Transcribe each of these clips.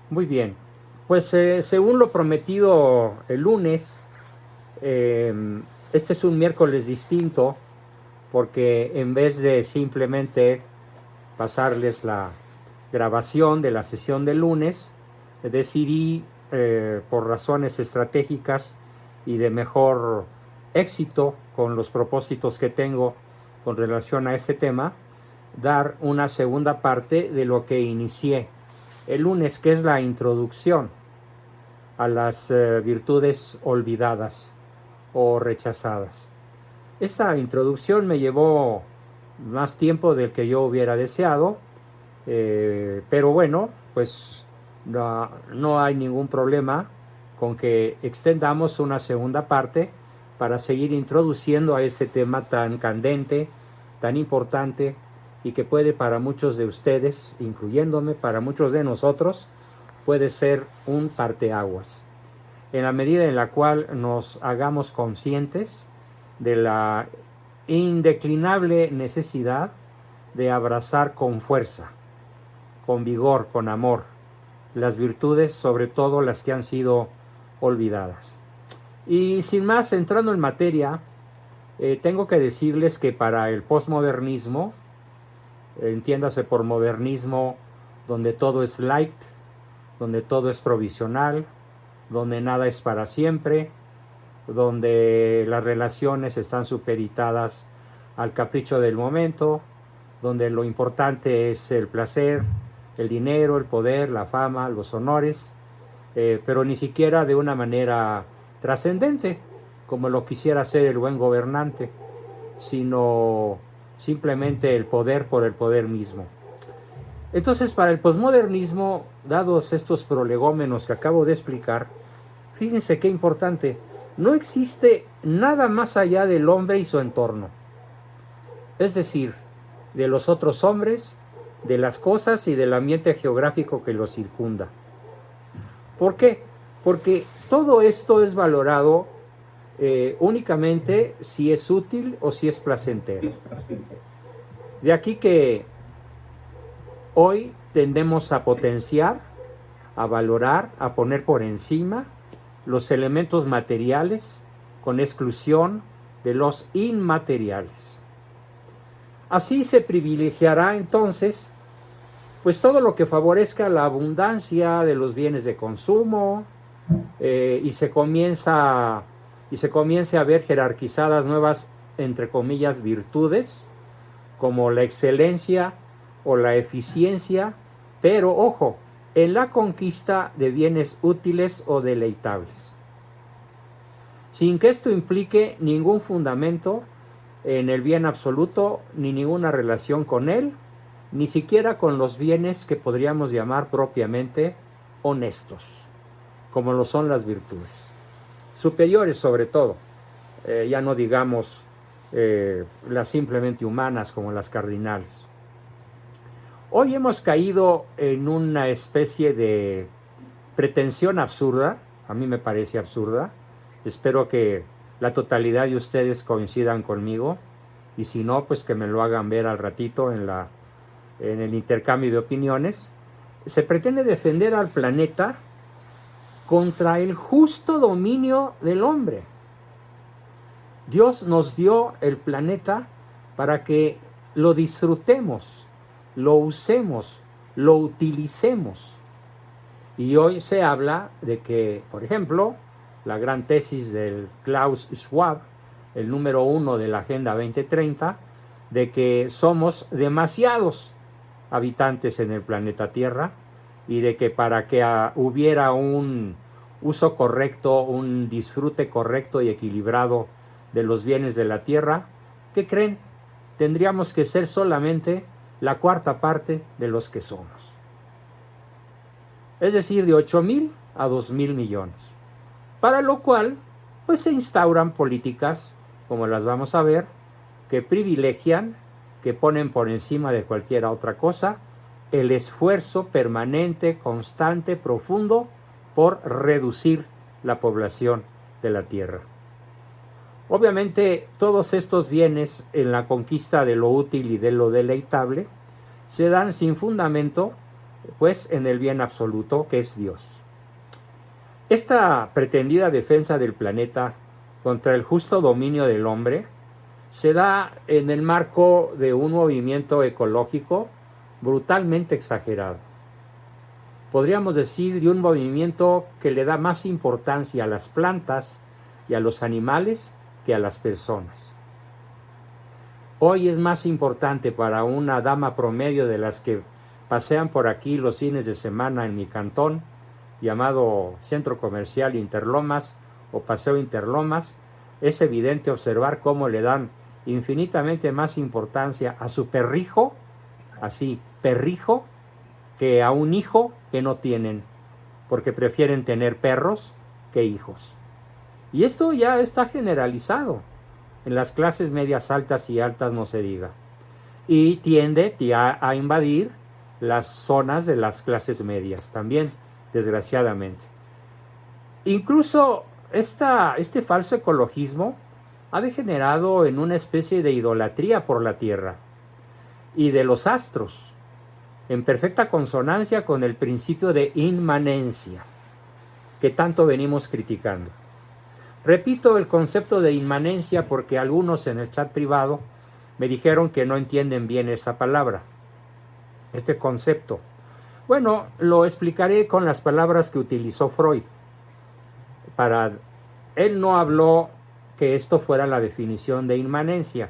Muy bien. Pues según lo prometido el lunes, este es un miércoles distinto porque en vez de simplemente pasarles la grabación de la sesión del lunes, decidí, por razones estratégicas y de mejor éxito con los propósitos que tengo con relación a este tema, dar una segunda parte de lo que inicié el lunes, que es la introducción a las virtudes olvidadas o rechazadas. Esta introducción me llevó más tiempo del que yo hubiera deseado, pero bueno, pues no hay ningún problema con que extendamos una segunda parte para seguir introduciendo a este tema tan candente, tan importante y que puede para muchos de ustedes, incluyéndome, para muchos de nosotros, puede ser un parteaguas. En la medida en la cual nos hagamos conscientes de la indeclinable necesidad de abrazar con fuerza, con vigor, con amor, las virtudes, sobre todo las que han sido olvidadas. Y sin más, entrando en materia, tengo que decirles que para el posmodernismo, entiéndase por modernismo, donde todo es light, donde todo es provisional, donde nada es para siempre, donde las relaciones están supeditadas al capricho del momento, donde lo importante es el placer, el dinero, el poder, la fama, los honores, pero ni siquiera de una manera trascendente, como lo quisiera hacer el buen gobernante, sino simplemente el poder por el poder mismo. Entonces, para el posmodernismo, dados estos prolegómenos que acabo de explicar, fíjense qué importante, no existe nada más allá del hombre y su entorno. Es decir, de los otros hombres, de las cosas y del ambiente geográfico que los circunda. ¿Por qué? Porque todo esto es valorado únicamente si es útil o si es placentero. De aquí que hoy tendemos a potenciar, a valorar, a poner por encima los elementos materiales con exclusión de los inmateriales. Así se privilegiará entonces pues todo lo que favorezca la abundancia de los bienes de consumo, y se comience a ver jerarquizadas nuevas, entre comillas, virtudes, como la excelencia o la eficiencia, pero ojo, en la conquista de bienes útiles o deleitables, sin que esto implique ningún fundamento en el bien absoluto, ni ninguna relación con él, ni siquiera con los bienes que podríamos llamar propiamente honestos, como lo son las virtudes, superiores sobre todo, ya no digamos las simplemente humanas como las cardinales. Hoy hemos caído en una especie de pretensión absurda, a mí me parece absurda, espero que la totalidad de ustedes coincidan conmigo, y si no, pues que me lo hagan ver al ratito en el intercambio de opiniones. Se pretende defender al planeta contra el justo dominio del hombre. Dios nos dio el planeta para que lo disfrutemos, lo usemos, lo utilicemos. Y hoy se habla de que, por ejemplo, la gran tesis del Klaus Schwab, el número 1 de la Agenda 2030, de que somos demasiados habitantes en el planeta Tierra y de que para que hubiera un uso correcto, un disfrute correcto y equilibrado de los bienes de la Tierra, ¿qué creen? Tendríamos que ser solamente la cuarta parte de los que somos. Es decir, de 8,000 a 2,000 millones. Para lo cual, pues se instauran políticas, como las vamos a ver, que privilegian, que ponen por encima de cualquier otra cosa, el esfuerzo permanente, constante, profundo, por reducir la población de la Tierra. Obviamente, todos estos bienes en la conquista de lo útil y de lo deleitable se dan sin fundamento, pues en el bien absoluto que es Dios. Esta pretendida defensa del planeta contra el justo dominio del hombre se da en el marco de un movimiento ecológico brutalmente exagerado. Podríamos decir de un movimiento que le da más importancia a las plantas y a los animales que a las personas. Hoy es más importante para una dama promedio de las que pasean por aquí los fines de semana en mi cantón, llamado Centro Comercial Interlomas o Paseo Interlomas, es evidente observar cómo le dan infinitamente más importancia a su perrijo, así, perrijo, que a un hijo que no tienen, porque prefieren tener perros que hijos. Y esto ya está generalizado. En las clases medias altas y altas no se diga. Y tiende a invadir las zonas de las clases medias también, desgraciadamente. Incluso este falso ecologismo ha degenerado en una especie de idolatría por la Tierra y de los astros, en perfecta consonancia con el principio de inmanencia que tanto venimos criticando. Repito el concepto de inmanencia porque algunos en el chat privado me dijeron que no entienden bien esa palabra, este concepto. Bueno, lo explicaré con las palabras que utilizó Freud. Él no habló que esto fuera la definición de inmanencia.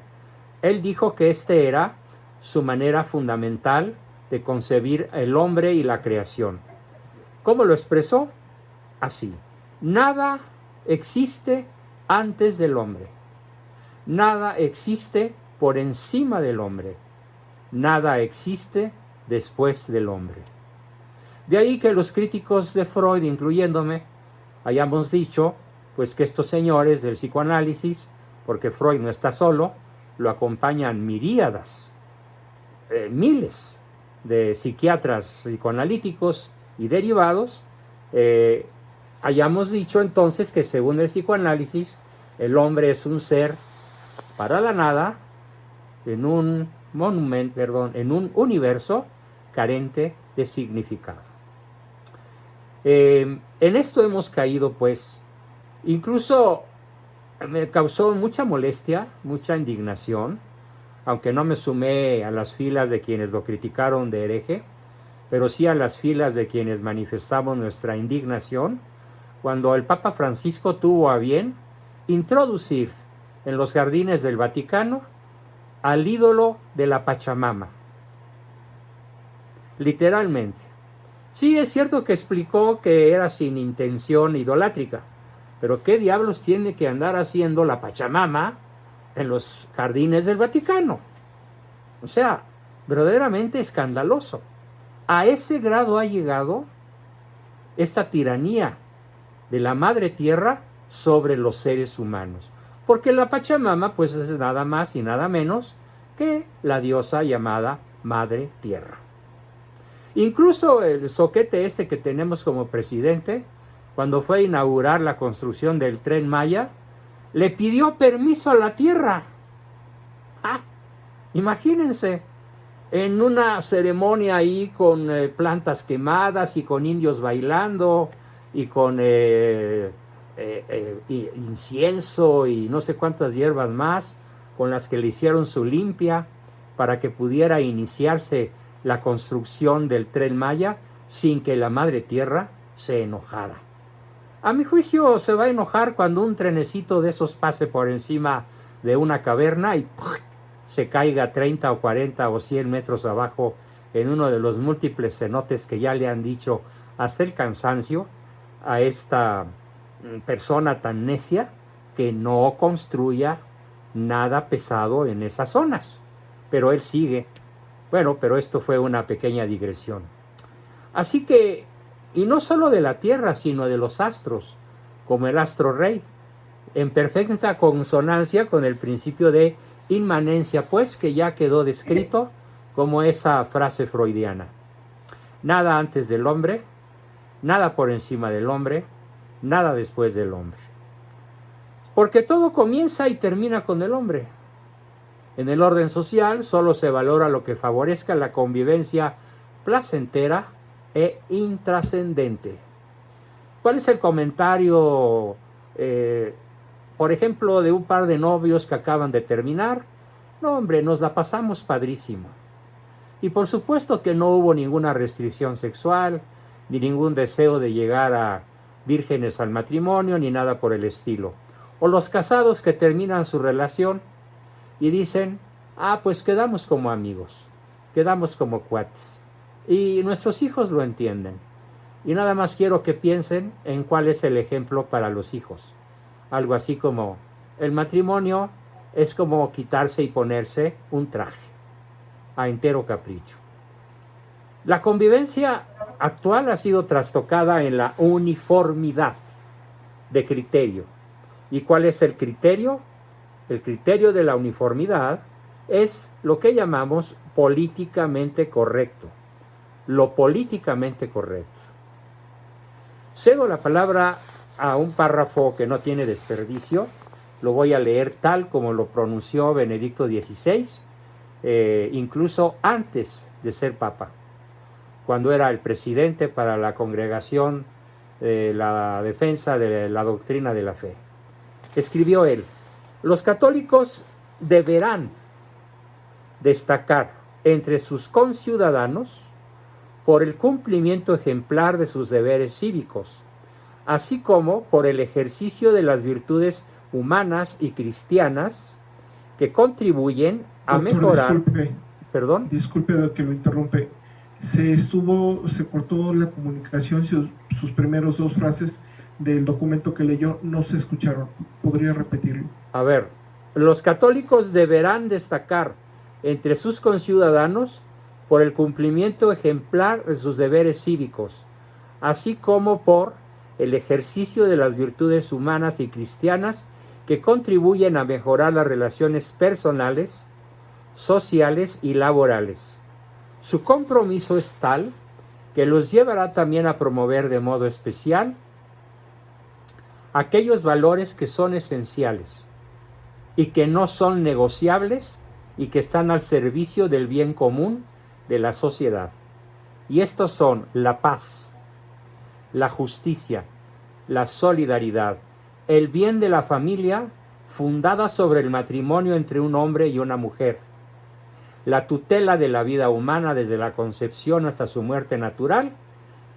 Él dijo que este era su manera fundamental de concebir el hombre y la creación. ¿Cómo lo expresó? Así: nada existe antes del hombre. Nada existe por encima del hombre. Nada existe después del hombre. De ahí que los críticos de Freud, incluyéndome, hayamos dicho pues que estos señores del psicoanálisis, porque Freud no está solo, lo acompañan miríadas, miles de psiquiatras psicoanalíticos y derivados, hayamos dicho entonces que según el psicoanálisis, el hombre es un ser para la nada, en un universo carente de significado. En esto hemos caído, pues, incluso me causó mucha molestia, mucha indignación, aunque no me sumé a las filas de quienes lo criticaron de hereje, pero sí a las filas de quienes manifestamos nuestra indignación, cuando el Papa Francisco tuvo a bien introducir en los jardines del Vaticano al ídolo de la Pachamama. Literalmente. Sí, es cierto que explicó que era sin intención idolátrica, pero ¿qué diablos tiene que andar haciendo la Pachamama en los jardines del Vaticano? O sea, verdaderamente escandaloso. A ese grado ha llegado esta tiranía de la Madre Tierra sobre los seres humanos. Porque la Pachamama pues es nada más y nada menos que la diosa llamada Madre Tierra. Incluso el zoquete este que tenemos como presidente, cuando fue a inaugurar la construcción del Tren Maya, le pidió permiso a la Tierra. Imagínense, en una ceremonia ahí con plantas quemadas y con indios bailando y con incienso y no sé cuántas hierbas más con las que le hicieron su limpia para que pudiera iniciarse la construcción del Tren Maya sin que la Madre Tierra se enojara. A mi juicio se va a enojar cuando un trenecito de esos pase por encima de una caverna y se caiga 30 o 40 o 100 metros abajo en uno de los múltiples cenotes que ya le han dicho hasta el cansancio a esta persona tan necia que no construya nada pesado en esas zonas. Pero él sigue. Bueno, pero esto fue una pequeña digresión. Así que, y no solo de la Tierra, sino de los astros, como el astro rey, en perfecta consonancia con el principio de inmanencia, pues, que ya quedó descrito como esa frase freudiana. Nada antes del hombre, nada por encima del hombre, nada después del hombre. Porque todo comienza y termina con el hombre. En el orden social solo se valora lo que favorezca la convivencia placentera e intrascendente. ¿Cuál es el comentario, por ejemplo, de un par de novios que acaban de terminar? No, hombre, nos la pasamos padrísimo. Y por supuesto que no hubo ninguna restricción sexual, ni ningún deseo de llegar a vírgenes al matrimonio, ni nada por el estilo. O los casados que terminan su relación y dicen, pues quedamos como amigos, quedamos como cuates. Y nuestros hijos lo entienden. Y nada más quiero que piensen en cuál es el ejemplo para los hijos. Algo así como, el matrimonio es como quitarse y ponerse un traje, a entero capricho. La convivencia actual ha sido trastocada en la uniformidad de criterio. ¿Y cuál es el criterio? El criterio de la uniformidad es lo que llamamos políticamente correcto. Lo políticamente correcto. Cedo la palabra a un párrafo que no tiene desperdicio. Lo voy a leer tal como lo pronunció Benedicto XVI, incluso antes de ser papa, cuando era el presidente para la Congregación de la Defensa de la Doctrina de la Fe. Escribió él: los católicos deberán destacar entre sus conciudadanos por el cumplimiento ejemplar de sus deberes cívicos, así como por el ejercicio de las virtudes humanas y cristianas que contribuyen a mejorar. Disculpe, ¿Perdón? Disculpe que lo interrumpe. Se cortó la comunicación, sus primeros dos frases del documento que leyó no se escucharon. ¿Podría repetirlo? A ver, los católicos deberán destacar entre sus conciudadanos por el cumplimiento ejemplar de sus deberes cívicos, así como por el ejercicio de las virtudes humanas y cristianas que contribuyen a mejorar las relaciones personales, sociales y laborales. Su compromiso es tal que los llevará también a promover de modo especial aquellos valores que son esenciales y que no son negociables y que están al servicio del bien común de la sociedad. Y estos son la paz, la justicia, la solidaridad, el bien de la familia fundada sobre el matrimonio entre un hombre y una mujer, la tutela de la vida humana desde la concepción hasta su muerte natural,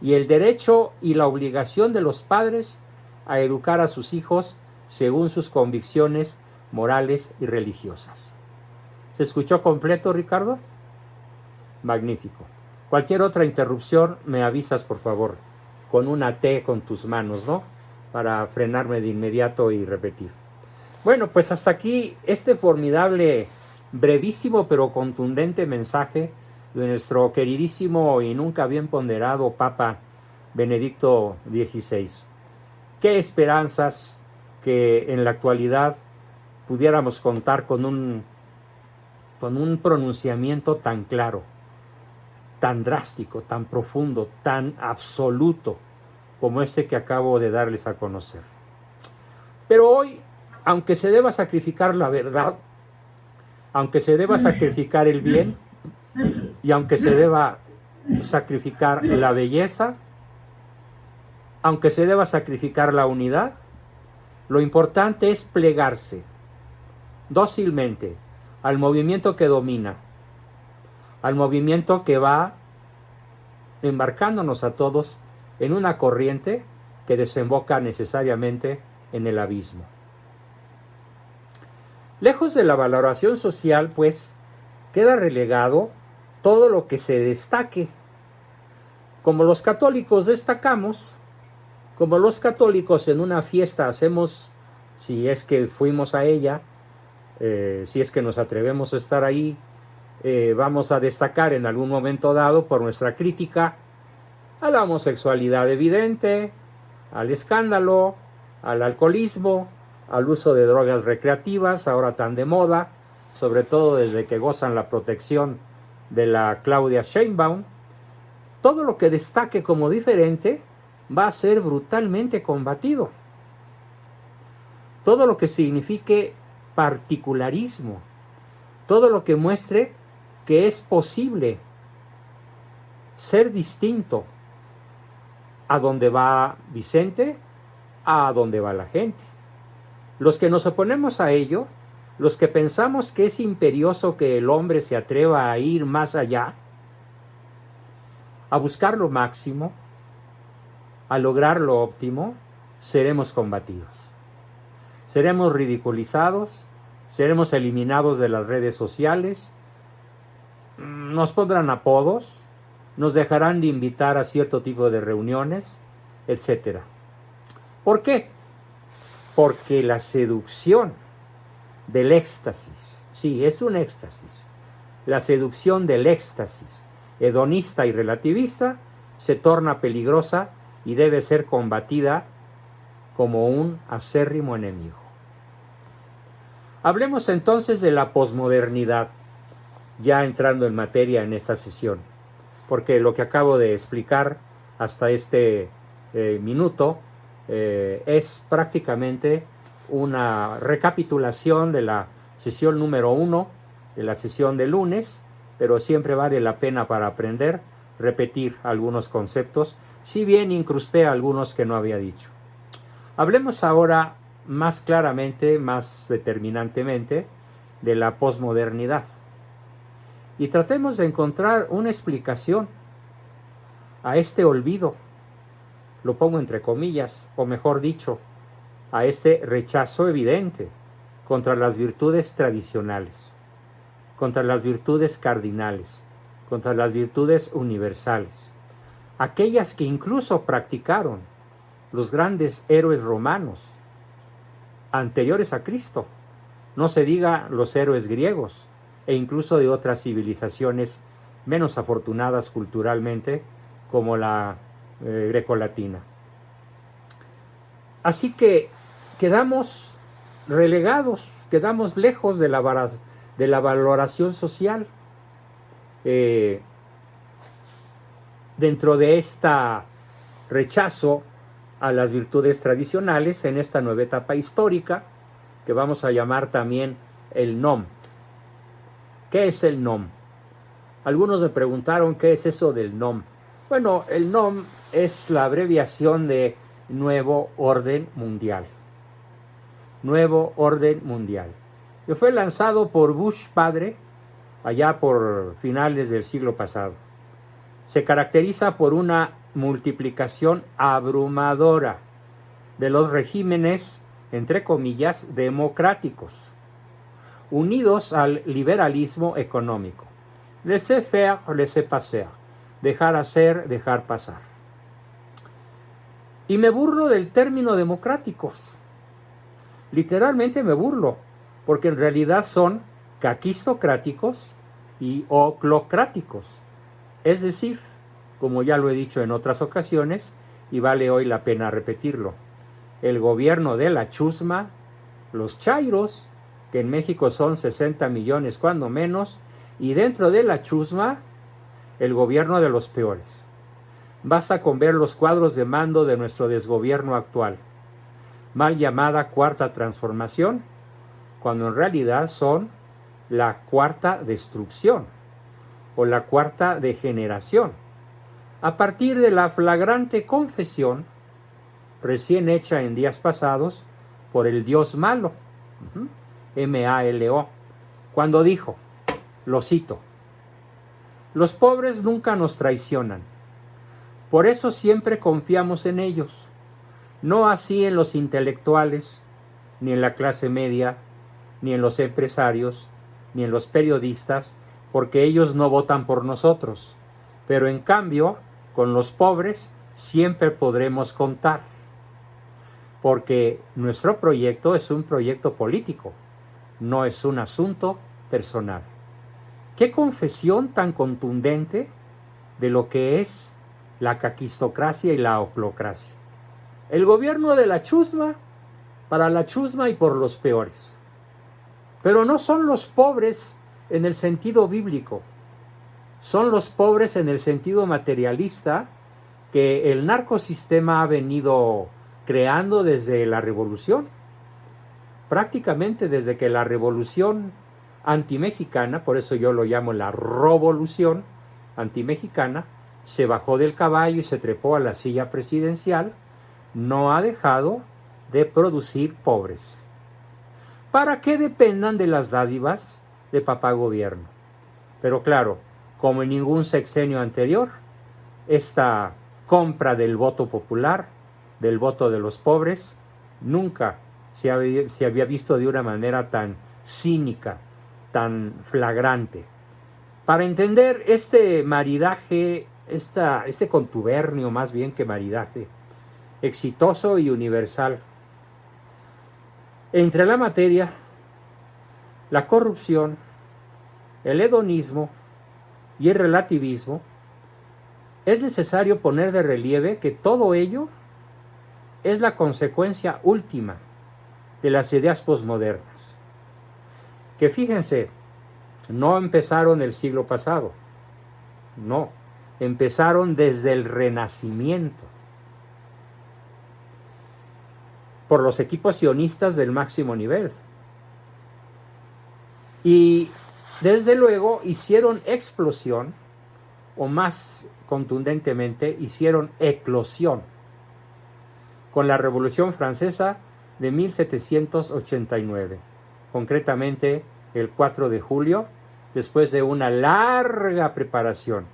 y el derecho y la obligación de los padres a educar a sus hijos según sus convicciones morales y religiosas. ¿Se escuchó completo, Ricardo? Magnífico. Cualquier otra interrupción me avisas, por favor, con una T con tus manos, ¿no? Para frenarme de inmediato y repetir. Bueno, pues hasta aquí este formidable, brevísimo pero contundente mensaje de nuestro queridísimo y nunca bien ponderado Papa Benedicto XVI. Qué esperanzas que en la actualidad pudiéramos contar con un pronunciamiento tan claro, tan drástico, tan profundo, tan absoluto como este que acabo de darles a conocer. Pero hoy, aunque se deba sacrificar la verdad, aunque se deba sacrificar el bien y aunque se deba sacrificar la belleza, aunque se deba sacrificar la unidad, lo importante es plegarse dócilmente al movimiento que domina, al movimiento que va embarcándonos a todos en una corriente que desemboca necesariamente en el abismo. Lejos de la valoración social, pues, queda relegado todo lo que se destaque. Como los católicos destacamos, como los católicos en una fiesta hacemos, si es que fuimos a ella, si es que nos atrevemos a estar ahí, vamos a destacar en algún momento dado por nuestra crítica a la homosexualidad evidente, al escándalo, al alcoholismo, al uso de drogas recreativas, ahora tan de moda, sobre todo desde que gozan la protección de la Claudia Sheinbaum. Todo lo que destaque como diferente va a ser brutalmente combatido. Todo lo que signifique particularismo, todo lo que muestre que es posible ser distinto a donde va Vicente, a donde va la gente. Los que nos oponemos a ello, los que pensamos que es imperioso que el hombre se atreva a ir más allá, a buscar lo máximo, a lograr lo óptimo, seremos combatidos. Seremos ridiculizados, seremos eliminados de las redes sociales, nos pondrán apodos, nos dejarán de invitar a cierto tipo de reuniones, etc. ¿Por qué? Porque la seducción del éxtasis, sí, es un éxtasis, la seducción del éxtasis hedonista y relativista se torna peligrosa y debe ser combatida como un acérrimo enemigo. Hablemos entonces de la posmodernidad, ya entrando en materia en esta sesión, porque lo que acabo de explicar hasta este minuto es prácticamente una recapitulación de la sesión número 1, de la sesión de lunes, pero siempre vale la pena para aprender repetir algunos conceptos, si bien incrusté algunos que no había dicho. Hablemos ahora más claramente, más determinantemente, de la posmodernidad. Y tratemos de encontrar una explicación a este olvido, lo pongo entre comillas, o mejor dicho, a este rechazo evidente contra las virtudes tradicionales, contra las virtudes cardinales, contra las virtudes universales, aquellas que incluso practicaron los grandes héroes romanos anteriores a Cristo, no se diga los héroes griegos e incluso de otras civilizaciones menos afortunadas culturalmente como la grecolatina. Así que quedamos relegados, quedamos lejos de la valoración social. Dentro de este rechazo a las virtudes tradicionales en esta nueva etapa histórica que vamos a llamar también el NOM. ¿Qué es el NOM? Algunos me preguntaron qué es eso del NOM. Bueno, el NOM es la abreviación de Nuevo Orden Mundial. Nuevo Orden Mundial. Que fue lanzado por Bush padre allá por finales del siglo pasado. Se caracteriza por una multiplicación abrumadora de los regímenes, entre comillas, democráticos, unidos al liberalismo económico. Laissez-faire, laissez-passer. Dejar hacer, dejar pasar. Y me burlo del término democráticos. Literalmente me burlo, porque en realidad son caquistocráticos y oclocráticos. Es decir, como ya lo he dicho en otras ocasiones, y vale hoy la pena repetirlo, el gobierno de la chusma, los chairos, que en México son 60 millones cuando menos, y dentro de la chusma, el gobierno de los peores. Basta con ver los cuadros de mando de nuestro desgobierno actual, mal llamada cuarta transformación, cuando en realidad son la cuarta destrucción o la cuarta degeneración, a partir de la flagrante confesión recién hecha en días pasados por el Dios malo, M-A-L-O, cuando dijo, lo cito, los pobres nunca nos traicionan, por eso siempre confiamos en ellos, no así en los intelectuales, ni en la clase media, ni en los empresarios, ni en los periodistas, porque ellos no votan por nosotros, pero en cambio, con los pobres siempre podremos contar, porque nuestro proyecto es un proyecto político, no es un asunto personal. ¡Qué confesión tan contundente de lo que es la caquistocracia y la oclocracia! El gobierno de la chusma, para la chusma y por los peores. Pero no son los pobres en el sentido bíblico, son los pobres en el sentido materialista que el narcosistema ha venido creando desde la revolución. Prácticamente desde que la revolución antimexicana, por eso yo lo llamo la revolución antimexicana, se bajó del caballo y se trepó a la silla presidencial, no ha dejado de producir pobres, para que dependan de las dádivas de papá gobierno. Pero claro, como en ningún sexenio anterior, esta compra del voto popular, del voto de los pobres, nunca se había visto de una manera tan cínica, tan flagrante. Para entender este maridaje, este contubernio más bien que maridaje, exitoso y universal, entre la materia, la corrupción, el hedonismo y el relativismo, es necesario poner de relieve que todo ello es la consecuencia última de las ideas posmodernas, que fíjense, no empezaron el siglo pasado, no, empezaron desde el Renacimiento, por los equipos sionistas del máximo nivel. Y desde luego hicieron explosión, o más contundentemente, hicieron eclosión, con la Revolución Francesa de 1789, concretamente el 4 de julio, después de una larga preparación.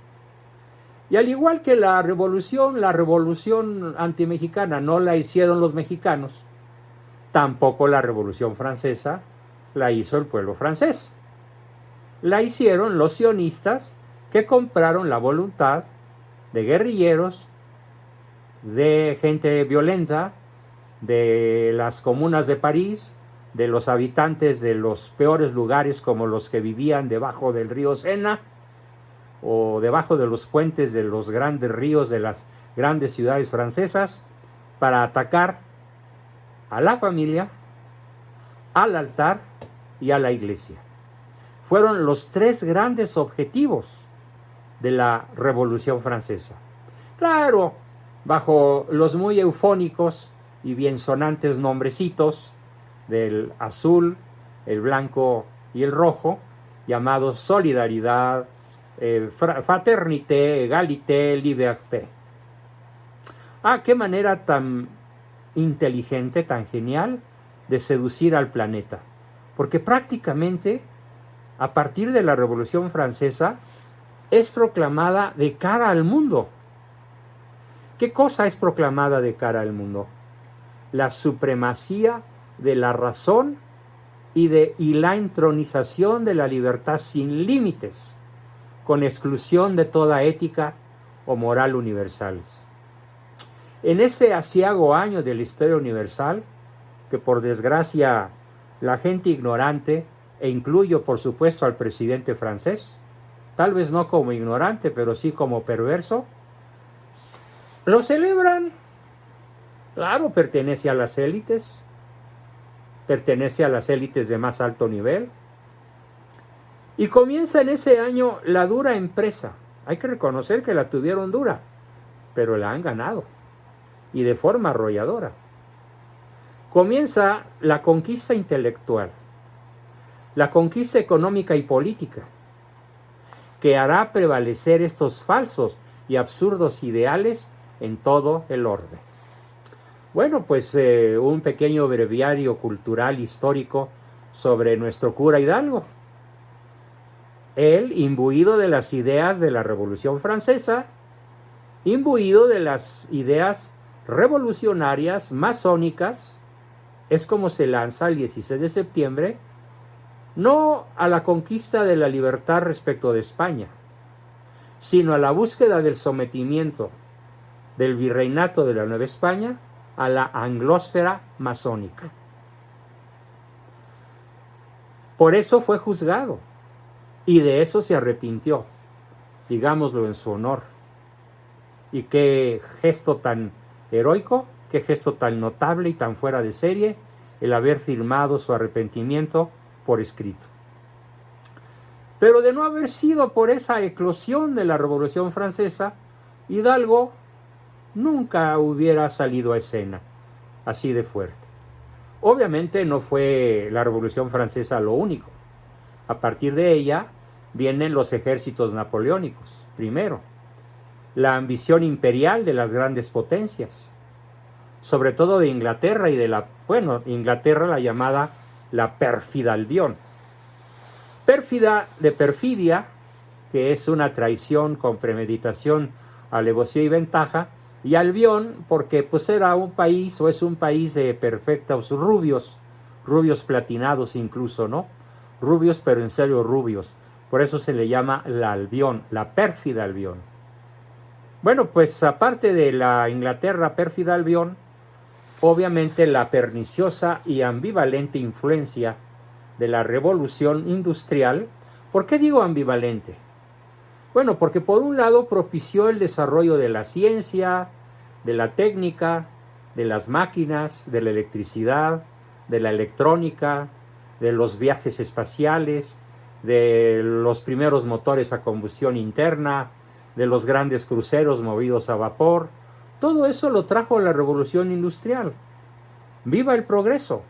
Y al igual que la revolución antimexicana no la hicieron los mexicanos, tampoco la Revolución Francesa la hizo el pueblo francés. La hicieron los sionistas, que compraron la voluntad de guerrilleros, de gente violenta, de las comunas de París, de los habitantes de los peores lugares como los que vivían debajo del río Sena o debajo de los puentes de los grandes ríos de las grandes ciudades francesas, para atacar a la familia, al altar y a la iglesia. Fueron los tres grandes objetivos de la Revolución Francesa. Claro, bajo los muy eufónicos y bien sonantes nombrecitos del azul, el blanco y el rojo, llamados solidaridad, fraternité, égalité, liberté. Qué manera tan inteligente, tan genial de seducir al planeta. Porque prácticamente, a partir de la Revolución Francesa, es proclamada de cara al mundo. ¿Qué cosa es proclamada de cara al mundo? La supremacía de la razón y la entronización de la libertad sin límites, con exclusión de toda ética o moral universales. En ese aciago año de la historia universal, que por desgracia la gente ignorante, e incluyo por supuesto al presidente francés, tal vez no como ignorante, pero sí como perverso, lo celebran. Claro, pertenece a las élites de más alto nivel. Y comienza en ese año la dura empresa. Hay que reconocer que la tuvieron dura, pero la han ganado, y de forma arrolladora. Comienza la conquista intelectual, la conquista económica y política, que hará prevalecer estos falsos y absurdos ideales en todo el orden. Bueno, pues un pequeño breviario cultural histórico sobre nuestro cura Hidalgo. Él, imbuido de las ideas de la Revolución Francesa, imbuido de las ideas revolucionarias masónicas, es como se lanza el 16 de septiembre, no a la conquista de la libertad respecto de España, sino a la búsqueda del sometimiento del virreinato de la Nueva España a la anglósfera masónica. Por eso fue juzgado, y de eso se arrepintió, digámoslo en su honor. Y qué gesto tan heroico, qué gesto tan notable y tan fuera de serie el haber firmado su arrepentimiento por escrito. Pero de no haber sido por esa eclosión de la Revolución Francesa, Hidalgo nunca hubiera salido a escena así de fuerte. Obviamente no fue la Revolución Francesa lo único. A partir de ella vienen los ejércitos napoleónicos, primero. la ambición imperial de las grandes potencias, sobre todo de Inglaterra y Inglaterra la llamada la pérfida Albión. Pérfida de perfidia, que es una traición con premeditación, alevosía y ventaja, y Albión porque pues era un país, o es un país de perfectos rubios platinados incluso, ¿no? Rubios, pero en serio rubios. Por eso se le llama la Albión, la pérfida Albión. Bueno, pues aparte de la Inglaterra pérfida Albión, obviamente la perniciosa y ambivalente influencia de la revolución industrial. ¿Por qué digo ambivalente? Bueno, porque por un lado propició el desarrollo de la ciencia, de la técnica, de las máquinas, de la electricidad, de la electrónica, de los viajes espaciales, de los primeros motores a combustión interna, de los grandes cruceros movidos a vapor. Todo eso lo trajo la revolución industrial. ¡Viva el progreso!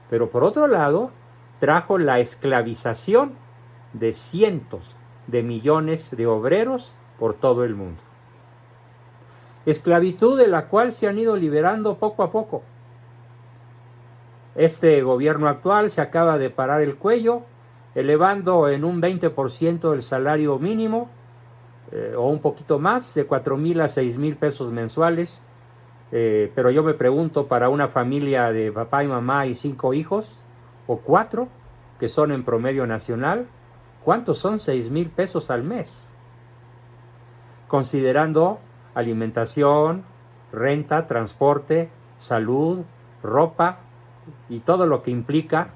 Pero por otro lado, trajo la esclavización de cientos de millones de obreros por todo el mundo. Esclavitud de la cual se han ido liberando poco a poco. Este gobierno actual se acaba de parar el cuello, elevando en un 20% el salario mínimo, o un poquito más, de 4,000 a 6,000 pesos mensuales. Pero yo me pregunto, para una familia de papá y mamá y 5 hijos, o 4, que son en promedio nacional, ¿cuántos son 6,000 pesos al mes? Considerando alimentación, renta, transporte, salud, ropa y todo lo que implica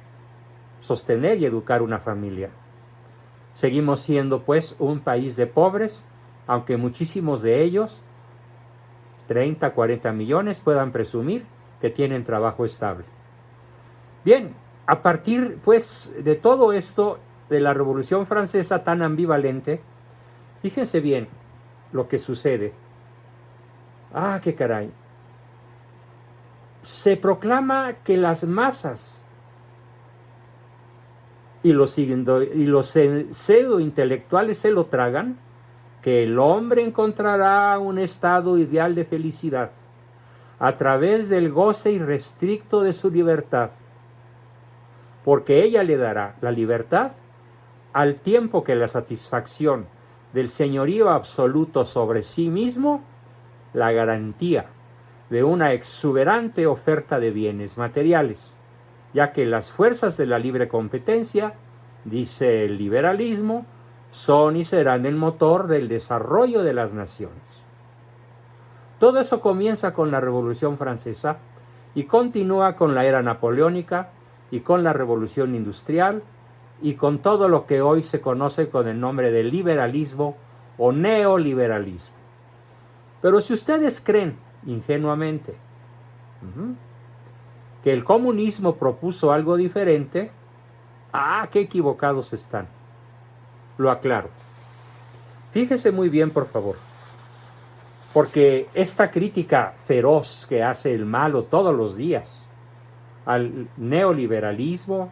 sostener y educar una familia. Seguimos siendo pues un país de pobres, aunque muchísimos de ellos, 30, 40 millones, puedan presumir que tienen trabajo estable. Bien, a partir pues de todo esto, de la Revolución Francesa tan ambivalente, fíjense bien lo que sucede. ¡Ah, qué caray! Se proclama que las masas y los pseudo-intelectuales se lo tragan, que el hombre encontrará un estado ideal de felicidad a través del goce irrestricto de su libertad, porque ella le dará la libertad al tiempo que la satisfacción del señorío absoluto sobre sí mismo, la garantía de una exuberante oferta de bienes materiales, ya que las fuerzas de la libre competencia, dice el liberalismo, son y serán el motor del desarrollo de las naciones. Todo eso comienza con la Revolución Francesa y continúa con la era napoleónica y con la Revolución Industrial y con todo lo que hoy se conoce con el nombre de liberalismo o neoliberalismo. Pero si ustedes creen ingenuamente que el comunismo propuso algo diferente, qué equivocados están. Lo aclaro. Fíjese muy bien, por favor, porque esta crítica feroz que hace el malo todos los días al neoliberalismo,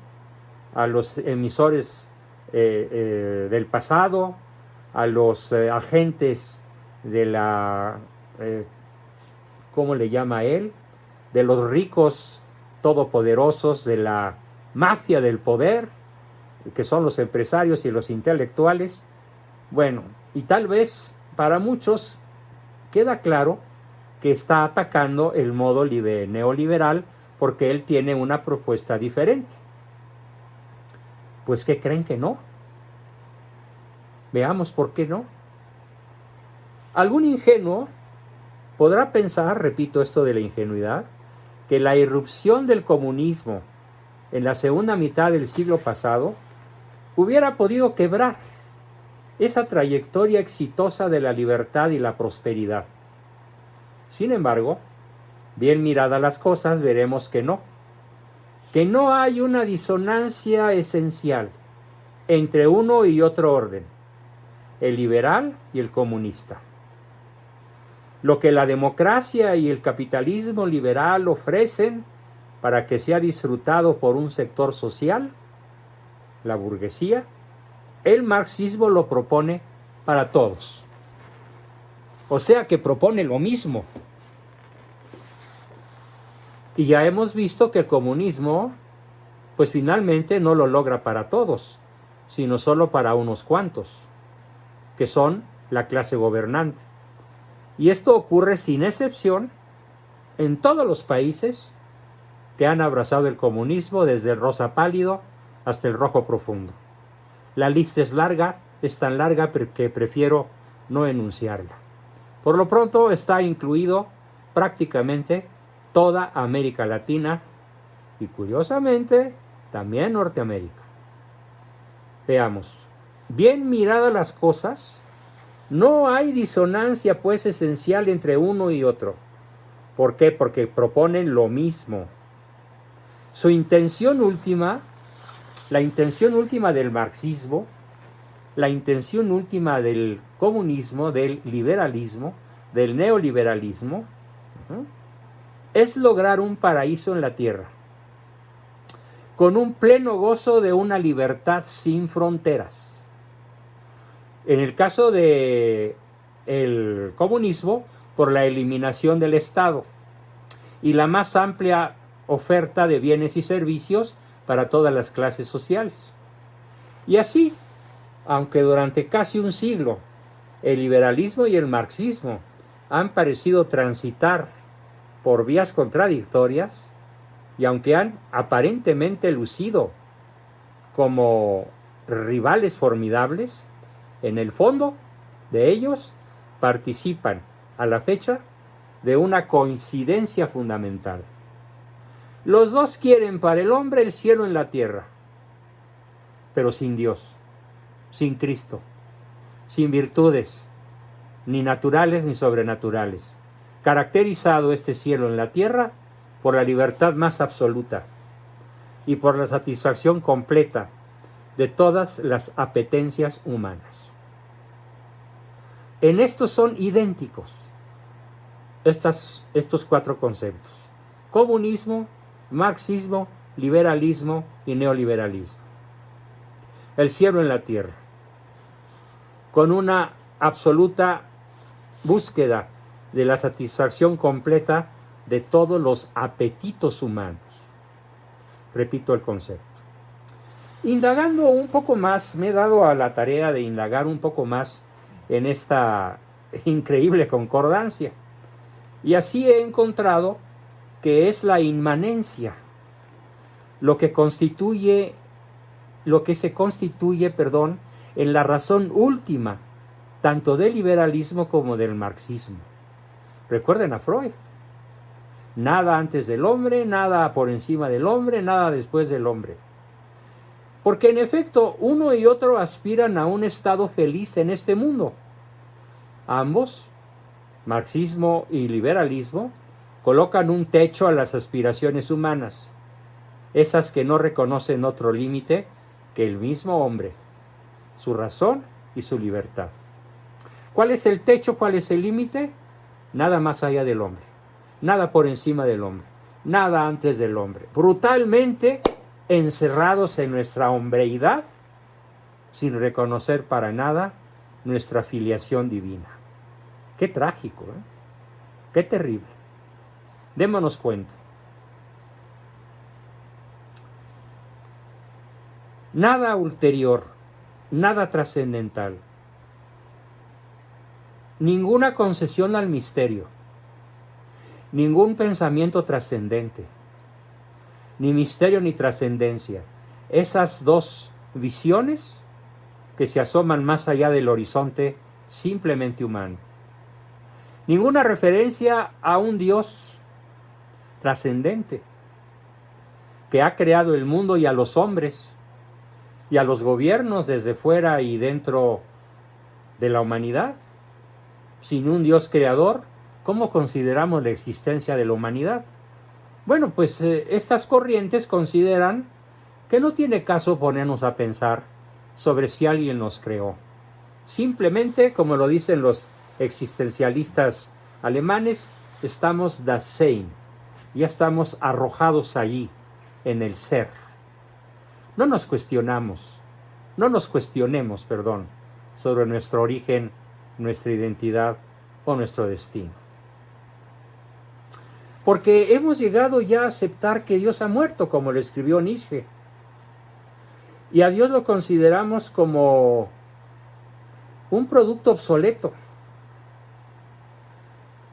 a los emisores del pasado, a los agentes de la, ¿cómo le llama él?, de los ricos todopoderosos, de la mafia del poder, que son los empresarios y los intelectuales. Bueno, y tal vez para muchos queda claro que está atacando el modo neoliberal porque él tiene una propuesta diferente. Pues ¿qué creen que no? Veamos por qué no. Algún ingenuo podrá pensar, repito esto de la ingenuidad, que la irrupción del comunismo en la segunda mitad del siglo pasado hubiera podido quebrar esa trayectoria exitosa de la libertad y la prosperidad. Sin embargo, bien miradas las cosas, veremos que no hay una disonancia esencial entre uno y otro orden, el liberal y el comunista. Lo que la democracia y el capitalismo liberal ofrecen para que sea disfrutado por un sector social, la burguesía, el marxismo lo propone para todos. O sea que propone lo mismo. Y ya hemos visto que el comunismo, pues finalmente no lo logra para todos, sino solo para unos cuantos, que son la clase gobernante. Y esto ocurre sin excepción en todos los países que han abrazado el comunismo, desde el rosa pálido hasta el rojo profundo. La lista es larga, es tan larga que prefiero no enunciarla. Por lo pronto está incluido prácticamente toda América Latina y, curiosamente, también Norteamérica. Veamos. Bien miradas las cosas, no hay disonancia pues esencial entre uno y otro. ¿Por qué? Porque proponen lo mismo. Su intención última, la intención última del marxismo, la intención última del comunismo, del liberalismo, del neoliberalismo, es lograr un paraíso en la tierra, con un pleno gozo de una libertad sin fronteras. En el caso del comunismo, por la eliminación del Estado y la más amplia oferta de bienes y servicios para todas las clases sociales. Y así, aunque durante casi un siglo el liberalismo y el marxismo han parecido transitar por vías contradictorias, y aunque han aparentemente lucido como rivales formidables, en el fondo de ellos participan a la fecha de una coincidencia fundamental. Los dos quieren para el hombre el cielo en la tierra, pero sin Dios, sin Cristo, sin virtudes, ni naturales ni sobrenaturales. Caracterizado este cielo en la tierra por la libertad más absoluta y por la satisfacción completa de todas las apetencias humanas. En esto son idénticos estos cuatro conceptos: comunismo, marxismo, liberalismo y neoliberalismo. El cielo en la tierra, con una absoluta búsqueda de la satisfacción completa de todos los apetitos humanos. Repito el concepto. Indagando un poco más, me he dado a la tarea de indagar un poco más en esta increíble concordancia. Y así he encontrado que es la inmanencia lo que se constituye, en la razón última, tanto del liberalismo como del marxismo. Recuerden a Freud. Nada antes del hombre, nada por encima del hombre, nada después del hombre. Porque en efecto, uno y otro aspiran a un estado feliz en este mundo. Ambos, marxismo y liberalismo, colocan un techo a las aspiraciones humanas, esas que no reconocen otro límite que el mismo hombre, su razón y su libertad. ¿Cuál es el techo? ¿Cuál es el límite? Nada más allá del hombre, nada por encima del hombre, nada antes del hombre. Brutalmente encerrados en nuestra hombreidad, sin reconocer para nada nuestra filiación divina. Qué trágico, ¿eh? Qué terrible. Démonos cuenta. Nada ulterior, nada trascendental, ninguna concesión al misterio, ningún pensamiento trascendente, ni misterio ni trascendencia. Esas dos visiones que se asoman más allá del horizonte simplemente humano. Ninguna referencia a un Dios trascendente que ha creado el mundo y a los hombres y a los gobiernos desde fuera y dentro de la humanidad. Sin un Dios creador, ¿cómo consideramos la existencia de la humanidad? Bueno, pues estas corrientes consideran que no tiene caso ponernos a pensar sobre si alguien nos creó. Simplemente, como lo dicen los existencialistas alemanes, estamos Dasein, ya estamos arrojados allí, en el ser. No nos cuestionemos sobre nuestro origen, nuestra identidad o nuestro destino. Porque hemos llegado ya a aceptar que Dios ha muerto, como lo escribió Nietzsche. Y a Dios lo consideramos como un producto obsoleto.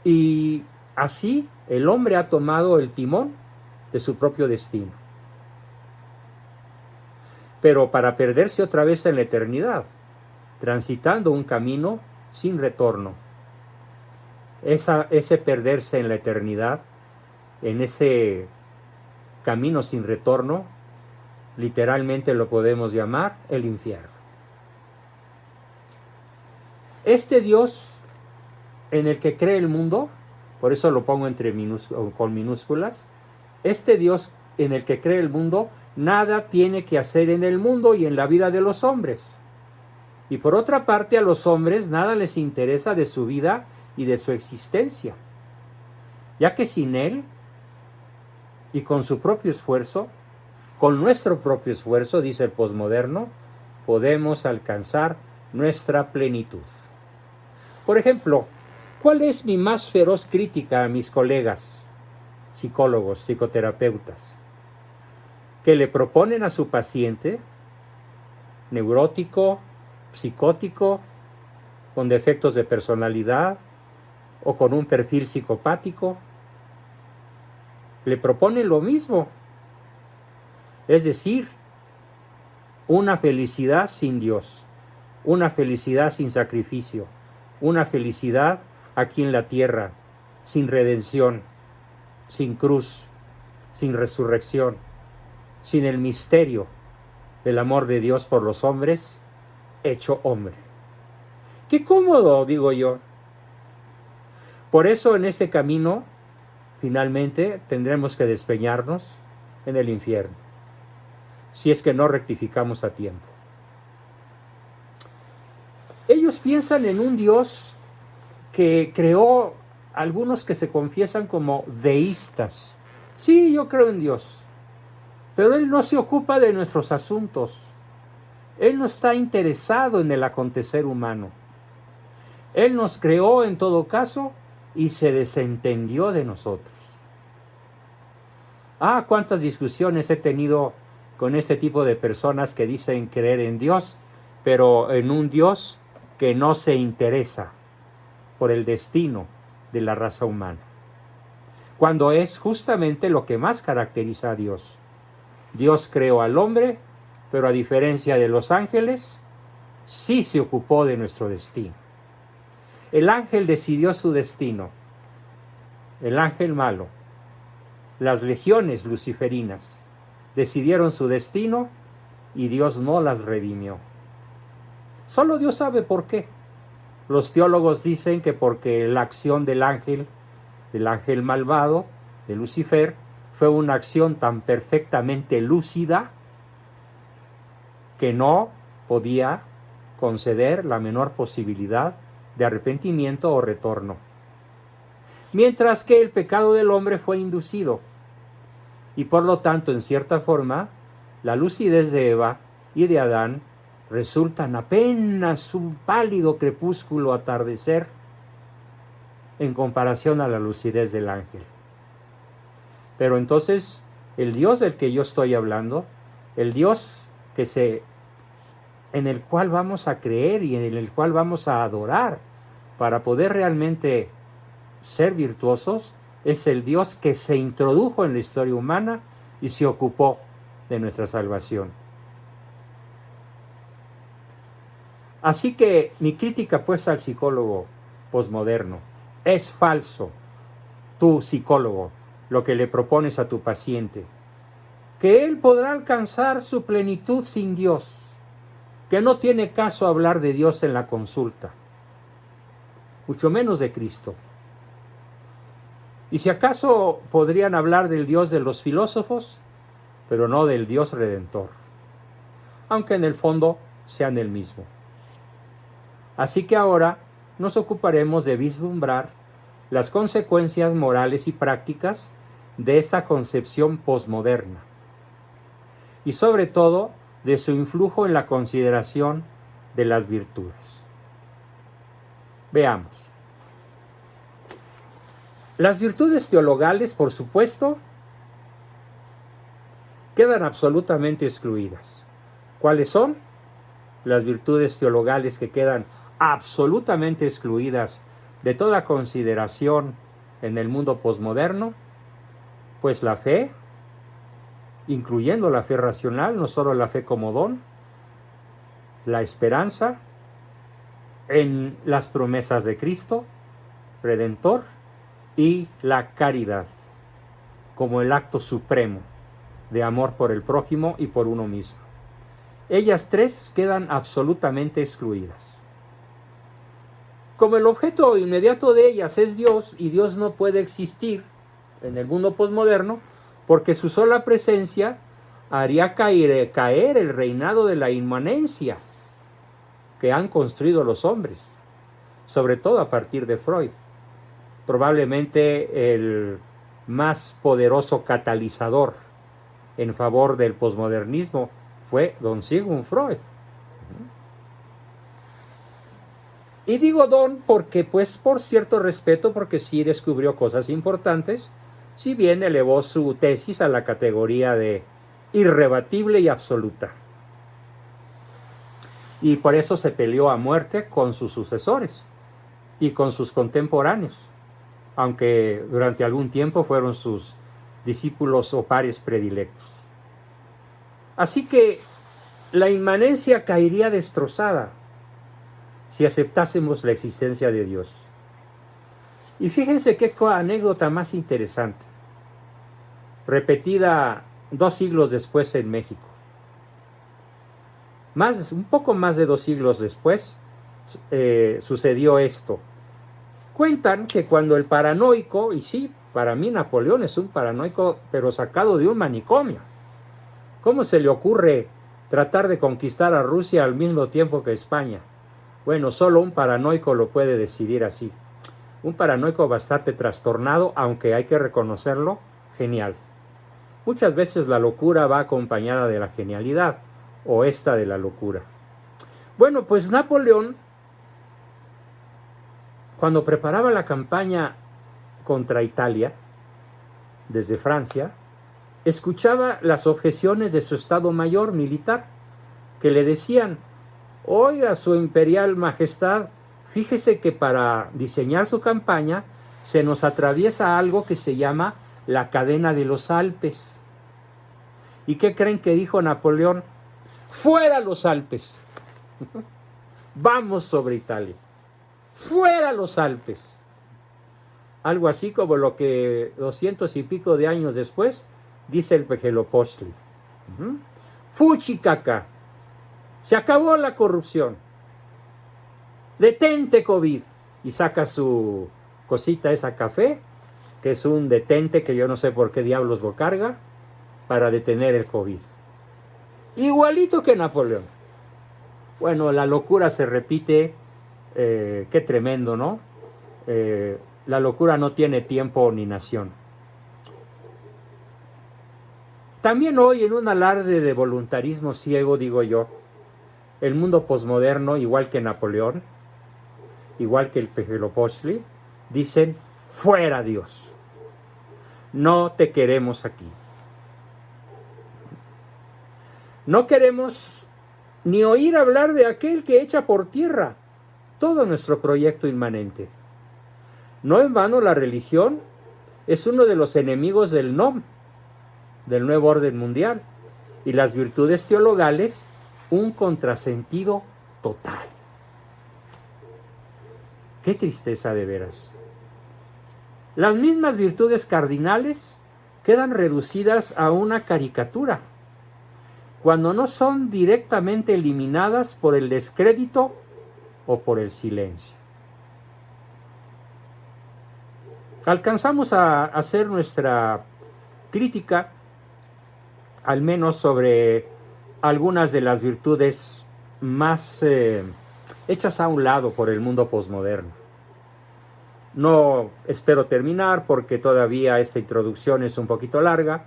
Y así el hombre ha tomado el timón de su propio destino. Pero para perderse otra vez en la eternidad, transitando un camino sin retorno. Ese perderse en la eternidad, en ese camino sin retorno, literalmente lo podemos llamar el infierno. Este Dios en el que cree el mundo, por eso lo pongo con minúsculas, este Dios en el que cree el mundo, nada tiene que hacer en el mundo y en la vida de los hombres. Y por otra parte, a los hombres nada les interesa de su vida y de su existencia, ya que sin Él y con su propio esfuerzo, con nuestro propio esfuerzo, dice el posmoderno, podemos alcanzar nuestra plenitud. Por ejemplo, ¿cuál es mi más feroz crítica a mis colegas, psicólogos, psicoterapeutas, que le proponen a su paciente neurótico, psicótico, con defectos de personalidad o con un perfil psicopático? Le proponen lo mismo, es decir, una felicidad sin Dios, una felicidad sin sacrificio, una felicidad aquí en la tierra, sin redención, sin cruz, sin resurrección, sin el misterio del amor de Dios por los hombres, hecho hombre. ¡Qué cómodo!, digo yo. Por eso en este camino, finalmente, tendremos que despeñarnos en el infierno, si es que no rectificamos a tiempo. Ellos piensan en un Dios que creó algunos que se confiesan como deístas. Sí, yo creo en Dios, pero Él no se ocupa de nuestros asuntos. Él no está interesado en el acontecer humano. Él nos creó en todo caso y se desentendió de nosotros. Cuántas discusiones he tenido con este tipo de personas que dicen creer en Dios, pero en un Dios que no se interesa por el destino de la raza humana, cuando es justamente lo que más caracteriza a Dios. Dios creó al hombre, pero a diferencia de los ángeles, sí se ocupó de nuestro destino. El ángel decidió su destino, el ángel malo. Las legiones luciferinas decidieron su destino y Dios no las redimió. Solo Dios sabe por qué. Los teólogos dicen que porque la acción del ángel malvado, de Lucifer, fue una acción tan perfectamente lúcida que no podía conceder la menor posibilidad de arrepentimiento o retorno. Mientras que el pecado del hombre fue inducido, y por lo tanto, en cierta forma, la lucidez de Eva y de Adán resultan apenas un pálido crepúsculo atardecer en comparación a la lucidez del ángel. Pero entonces, el Dios del que yo estoy hablando, el Dios en el cual vamos a creer y en el cual vamos a adorar para poder realmente ser virtuosos, es el Dios que se introdujo en la historia humana y se ocupó de nuestra salvación. Así que mi crítica pues al psicólogo posmoderno: es falso, tú psicólogo, lo que le propones a tu paciente, que él podrá alcanzar su plenitud sin Dios, que no tiene caso hablar de Dios en la consulta, mucho menos de Cristo. Y si acaso podrían hablar del Dios de los filósofos, pero no del Dios redentor, aunque en el fondo sean el mismo. Así que ahora nos ocuparemos de vislumbrar las consecuencias morales y prácticas de esta concepción posmoderna, y sobre todo de su influjo en la consideración de las virtudes. Veamos. Las virtudes teologales, por supuesto, quedan absolutamente excluidas. ¿Cuáles son las virtudes teologales que quedan absolutamente excluidas de toda consideración en el mundo posmoderno? Pues la fe, incluyendo la fe racional, no solo la fe como don, la esperanza en las promesas de Cristo Redentor y la caridad como el acto supremo de amor por el prójimo y por uno mismo. Ellas tres quedan absolutamente excluidas. Como el objeto inmediato de ellas es Dios, y Dios no puede existir en el mundo posmoderno porque su sola presencia haría caer el reinado de la inmanencia que han construido los hombres, sobre todo a partir de Freud, probablemente el más poderoso catalizador en favor del posmodernismo fue don Sigmund Freud. Y digo don porque, pues, por cierto respeto, porque sí descubrió cosas importantes, si bien elevó su tesis a la categoría de irrebatible y absoluta. Y por eso se peleó a muerte con sus sucesores y con sus contemporáneos, aunque durante algún tiempo fueron sus discípulos o pares predilectos. Así que la inmanencia caería destrozada si aceptásemos la existencia de Dios. Y fíjense qué anécdota más interesante, repetida 2 siglos después en México. Un poco más de 2 siglos después sucedió esto. Cuentan que cuando el paranoico, y sí, para mí Napoleón es un paranoico, pero sacado de un manicomio. ¿Cómo se le ocurre tratar de conquistar a Rusia al mismo tiempo que España? Bueno, solo un paranoico lo puede decidir así. Un paranoico bastante trastornado, aunque hay que reconocerlo, genial. Muchas veces la locura va acompañada de la genialidad, o esta de la locura. Bueno, pues Napoleón, cuando preparaba la campaña contra Italia, desde Francia, escuchaba las objeciones de su Estado Mayor militar, que le decían: oiga, su imperial majestad, fíjese que para diseñar su campaña se nos atraviesa algo que se llama la cadena de los Alpes. ¿Y qué creen que dijo Napoleón? ¡Fuera los Alpes! Vamos sobre Italia. ¡Fuera los Alpes! Algo así como lo que 200 y pico de años después dice el Pejelopostli. ¡Fuchicaca! Se acabó la corrupción. Detente COVID. Y saca su cosita esa café, que es un detente que yo no sé por qué diablos lo carga, para detener el COVID. Igualito que Napoleón. Bueno, la locura se repite. Qué tremendo, ¿no? La locura no tiene tiempo ni nación. También hoy, en un alarde de voluntarismo ciego, digo yo, el mundo posmoderno, igual que Napoleón, igual que el Pejelopostli, dicen: fuera Dios, no te queremos aquí. No queremos ni oír hablar de aquel que echa por tierra todo nuestro proyecto inmanente. No en vano la religión es uno de los enemigos del NOM, del nuevo orden mundial, y las virtudes teologales un contrasentido total. Qué tristeza de veras. Las mismas virtudes cardinales quedan reducidas a una caricatura, cuando no son directamente eliminadas por el descrédito o por el silencio. Alcanzamos a hacer nuestra crítica, al menos sobre algunas de las virtudes más hechas a un lado por el mundo posmoderno. No espero terminar porque todavía esta introducción es un poquito larga,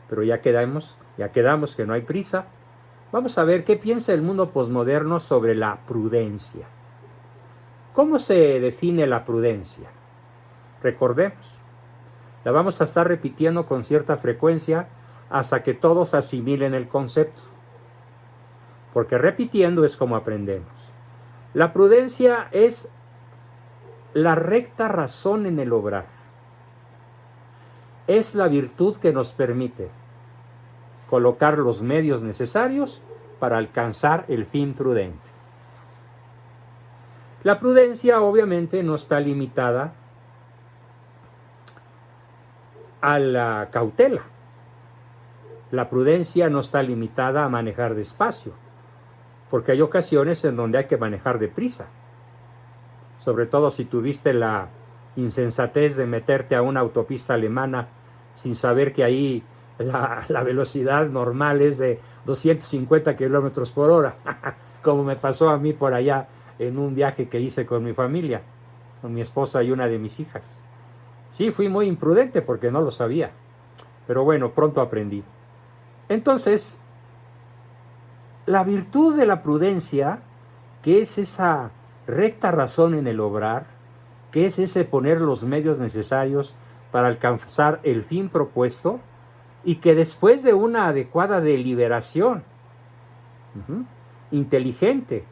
pero ya quedamos que no hay prisa. Vamos a ver qué piensa el mundo posmoderno sobre la prudencia. ¿Cómo se define la prudencia? Recordemos, La vamos a estar repitiendo con cierta frecuencia hasta que todos asimilen el concepto. Porque repitiendo es como aprendemos. La prudencia es la recta razón en el obrar. Es la virtud que nos permite colocar los medios necesarios para alcanzar el fin prudente. La prudencia obviamente no está limitada a la cautela. La prudencia no está limitada a manejar despacio, porque hay ocasiones en donde hay que manejar deprisa. Sobre todo si tuviste la insensatez de meterte a una autopista alemana sin saber que ahí la velocidad normal es de 250 kilómetros por hora, como me pasó a mí por allá en un viaje que hice con mi familia, con mi esposa y una de mis hijas. Sí, fui muy imprudente porque no lo sabía, pero bueno, pronto aprendí. Entonces, la virtud de la prudencia, que es esa recta razón en el obrar, que es ese poner los medios necesarios para alcanzar el fin propuesto, y que después de una adecuada deliberación inteligente,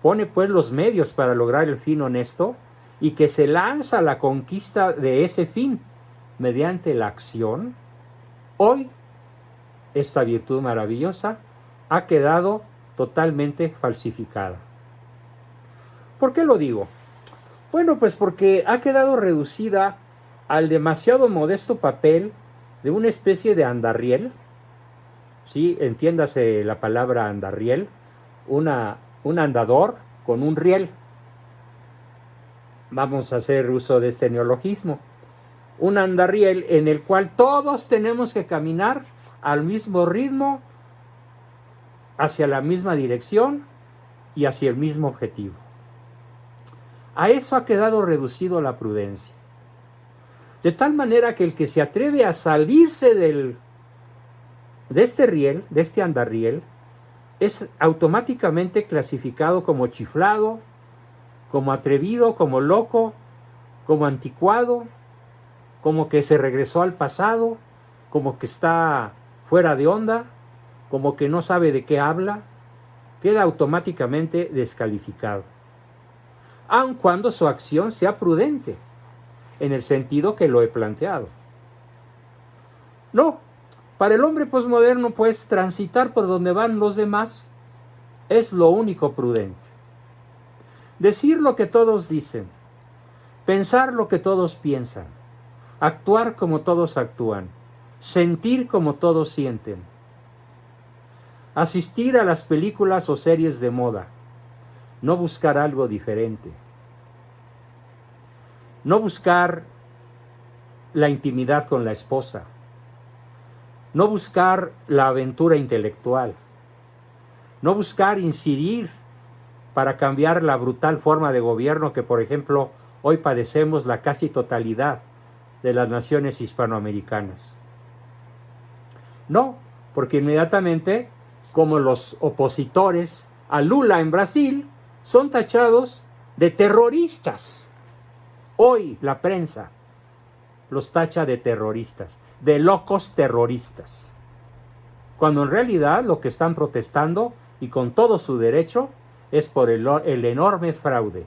pone pues los medios para lograr el fin honesto, y que se lanza a la conquista de ese fin mediante la acción, hoy esta virtud maravillosa ha quedado totalmente falsificada. ¿Por qué lo digo? Bueno, pues porque ha quedado reducida al demasiado modesto papel de una especie de andarriel, ¿sí? Entiéndase la palabra andarriel, un andador con un riel. Vamos a hacer uso de este neologismo. Un andarriel en el cual todos tenemos que caminar al mismo ritmo, hacia la misma dirección y hacia el mismo objetivo. A eso ha quedado reducido la prudencia. De tal manera que el que se atreve a salirse de este riel, de este andarriel, es automáticamente clasificado como chiflado, como atrevido, como loco, como anticuado, como que se regresó al pasado, como que está fuera de onda, como que no sabe de qué habla, queda automáticamente descalificado, aun cuando su acción sea prudente, en el sentido que lo he planteado. No, para el hombre posmoderno, pues, transitar por donde van los demás es lo único prudente. Decir lo que todos dicen, pensar lo que todos piensan, actuar como todos actúan, sentir como todos sienten, asistir a las películas o series de moda, no buscar algo diferente, no buscar la intimidad con la esposa, no buscar la aventura intelectual, no buscar incidir para cambiar la brutal forma de gobierno que, por ejemplo, hoy padecemos la casi totalidad de las naciones hispanoamericanas. No, porque inmediatamente, como los opositores a Lula en Brasil, son tachados de terroristas. Hoy la prensa los tacha de terroristas, de locos terroristas, cuando en realidad lo que están protestando, y con todo su derecho, es por el enorme fraude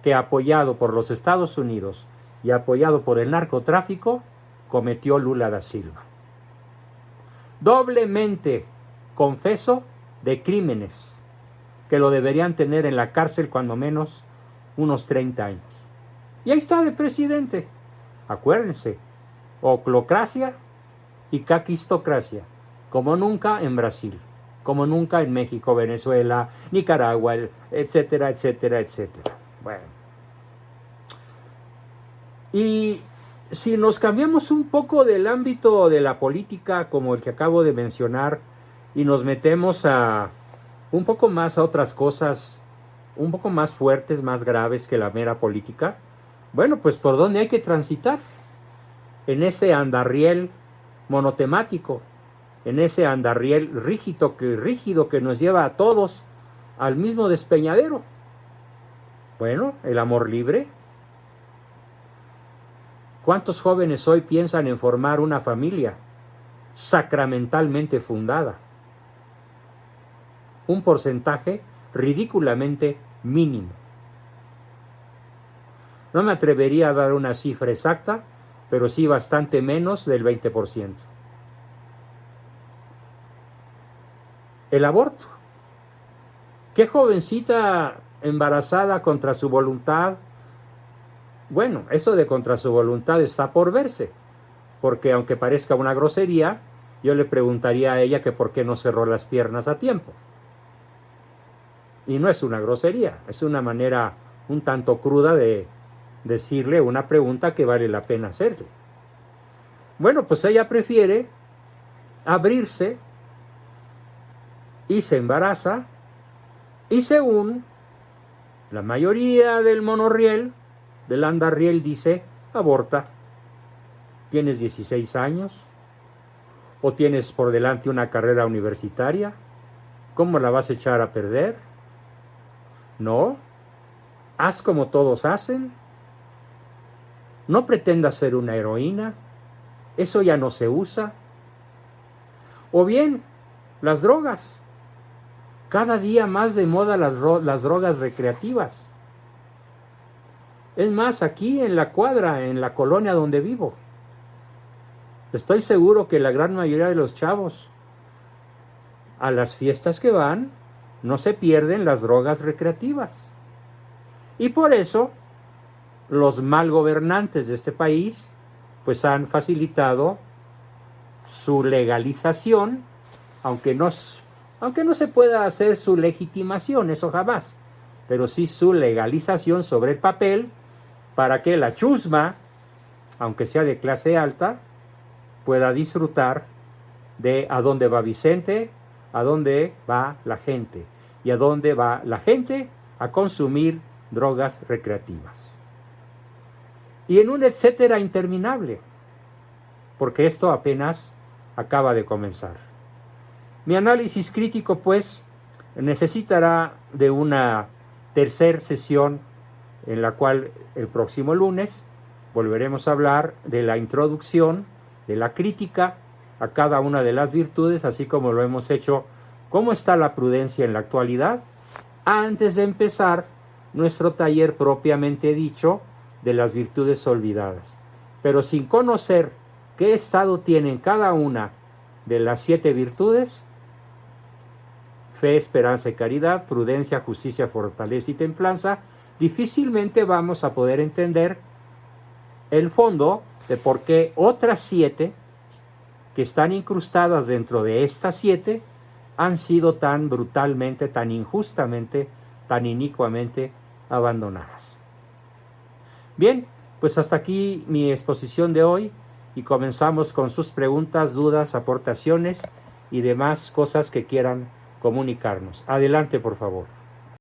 que, apoyado por los Estados Unidos y apoyado por el narcotráfico, cometió Lula da Silva. Doblemente confeso de crímenes que lo deberían tener en la cárcel cuando menos unos 30 años. Y ahí está de presidente. Acuérdense, oclocracia y caquistocracia, como nunca en Brasil, como nunca en México, Venezuela, Nicaragua, etcétera, etcétera, etcétera. Bueno. Y si nos cambiamos un poco del ámbito de la política, como el que acabo de mencionar, y nos metemos a un poco más a otras cosas, un poco más fuertes, más graves que la mera política, bueno, pues ¿por dónde hay que transitar? En ese andarriel monotemático, en ese andarriel rígido que nos lleva a todos al mismo despeñadero. Bueno, el amor libre. ¿Cuántos jóvenes hoy piensan en formar una familia sacramentalmente fundada? Un porcentaje ridículamente mínimo. No me atrevería a dar una cifra exacta, pero sí bastante menos del 20%. El aborto. ¿Qué jovencita embarazada contra su voluntad? Bueno, eso de contra su voluntad está por verse, porque aunque parezca una grosería, yo le preguntaría a ella que por qué no cerró las piernas a tiempo. Y no es una grosería, es una manera un tanto cruda de decirle una pregunta que vale la pena hacerle. Bueno, pues ella prefiere abrirse y se embaraza, y según la mayoría del monorriel, del andarriel, dice, aborta. ¿Tienes 16 años? ¿O tienes por delante una carrera universitaria? ¿Cómo la vas a echar a perder? No, haz como todos hacen. No pretendas ser una heroína, eso ya no se usa. O bien, las drogas. Cada día más de moda las drogas recreativas. Es más, aquí en la cuadra, en la colonia donde vivo, estoy seguro que la gran mayoría de los chavos a las fiestas que van no se pierden las drogas recreativas. Y por eso los mal gobernantes de este país pues han facilitado su legalización, aunque no se pueda hacer su legitimación, eso jamás, pero sí su legalización sobre el papel, para que la chusma, aunque sea de clase alta, pueda disfrutar de a dónde va Vicente, a dónde va la gente, y a dónde va la gente a consumir drogas recreativas. Y en un etcétera interminable, porque esto apenas acaba de comenzar. Mi análisis crítico, pues, necesitará de una tercera sesión en la cual el próximo lunes volveremos a hablar de la introducción, de la crítica a cada una de las virtudes, así como lo hemos hecho, cómo está la prudencia en la actualidad, antes de empezar nuestro taller propiamente dicho de las virtudes olvidadas. Pero sin conocer qué estado tienen cada una de las 7 virtudes: fe, esperanza y caridad, prudencia, justicia, fortaleza y templanza, difícilmente vamos a poder entender el fondo de por qué otras 7 que están incrustadas dentro de estas 7 han sido tan brutalmente, tan injustamente, tan inicuamente abandonadas. Bien, pues hasta aquí mi exposición de hoy, y comenzamos con sus preguntas, dudas, aportaciones y demás cosas que quieran comunicarnos. Adelante, por favor.